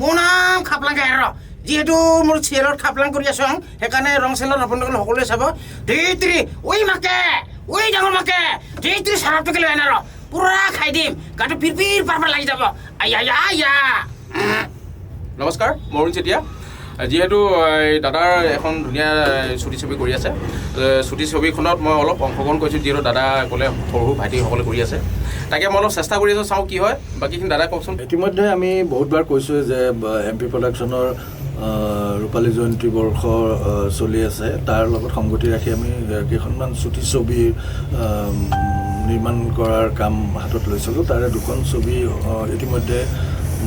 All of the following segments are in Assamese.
মোৰ নাম খাপলাংকে আৰু যিহেতু মোৰ চিৰিয়েলত খাপলাং কৰি আছোঁ সেইকাৰণে ৰং চেনেলত আপোনালোকে সকলোৱে চাব ধেইত্ৰী ঐ মাকে ঐ ডাঙৰ মাকে ধেইত্ৰী চাৰাটোকে লৈ আনে আৰু পুৰা খাই দিম গাটো পিৰপিৰ পাৰপাৰ লাগি যাব আয়া আয়া নমস্কাৰ মৰুণ চেতিয়া যিহেতু দাদাৰ এখন ধুনীয়া ছুটি ছবি কৰি আছে ছুটি ছবিখনত মই অলপ অংশগ্ৰহণ কৰিছোঁ যিহেতু দাদা ক'লে সৰু ভাইটিসকলে কৰি আছে তাকে মই অলপ চেষ্টা কৰি আছোঁ চাওঁ কি হয় বাকীখিনি দাদাই কওকচোন ইতিমধ্যে আমি বহুতবাৰ কৈছোঁ যে MP প্ৰডাকশ্যনৰ ৰূপালী জয়ন্তী বৰ্ষ চলি আছে তাৰ লগত সংগতি ৰাখি আমি কেইখনমান ছুটি ছবি নিৰ্মাণ কৰাৰ কাম হাতত লৈছিলোঁ তাৰে দুখন ছবি ইতিমধ্যে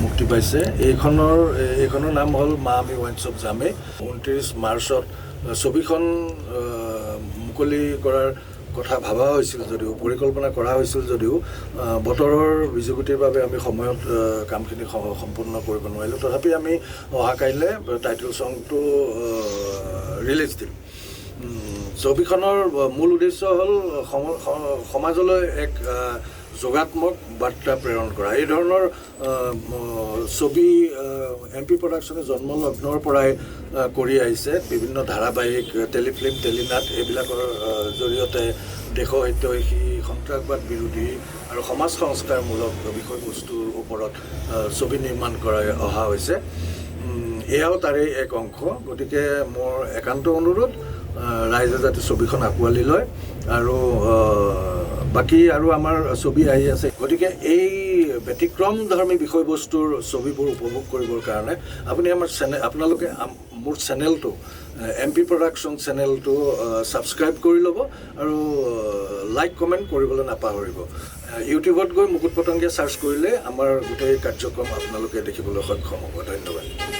মুক্তি পাইছে এইখনৰ নাম হ'ল মা আমি ৱাইন শ্বপ যামে 29 মাৰ্চত ছবিখন মুকলি কৰাৰ কথা ভাবা হৈছিল যদিও পৰিকল্পনা কৰা হৈছিল যদিও বতৰৰ বিজুগুটিৰ বাবে আমি সময়ত কামখিনি সম্পূৰ্ণ কৰিব নোৱাৰিলোঁ তথাপি আমি অহা কাইলৈ টাইটেল ছংটো ৰিলিজ দিম ছবিখনৰ মূল উদ্দেশ্য হ'ল সমাজলৈ এক যোগাত্মক বাৰ্তা প্ৰেৰণ কৰা এই ধৰণৰ ছবি MP প্ৰডাকশ্যনে জন্মলগ্নৰ পৰাই কৰি আহিছে বিভিন্ন ধাৰাবাহিক টেলিফিল্ম টেলিনাট এইবিলাকৰ জৰিয়তে দেশহিতৈষী সন্ত্ৰাসবাদ বিৰোধী আৰু সমাজ সংস্কাৰমূলক বিষয়বস্তুৰ ওপৰত ছবি নিৰ্মাণ কৰাই অহা হৈছে এয়াও তাৰে এক অংশ গতিকে মোৰ একান্ত অনুৰোধ ৰাইজে যাতে ছবিখন আঁকোৱালি লয় আৰু বাকী আৰু আমাৰ ছবি আহি আছে গতিকে এই ব্যতিক্ৰমধৰ্মী বিষয়বস্তুৰ ছবিবোৰ উপভোগ কৰিবৰ কাৰণে আপুনি আমাৰ আপোনালোকে মোৰ চেনেলটো MP প্ৰডাকশ্যন চেনেলটো ছাবস্ক্ৰাইব কৰি ল'ব আৰু লাইক কমেণ্ট কৰিবলৈ নাপাহৰিব ইউটিউবত গৈ মুকুট পতংগীয়ে চাৰ্চ কৰিলে আমাৰ গোটেই কাৰ্যক্ৰম আপোনালোকে দেখিবলৈ সক্ষম হ'ব ধন্যবাদ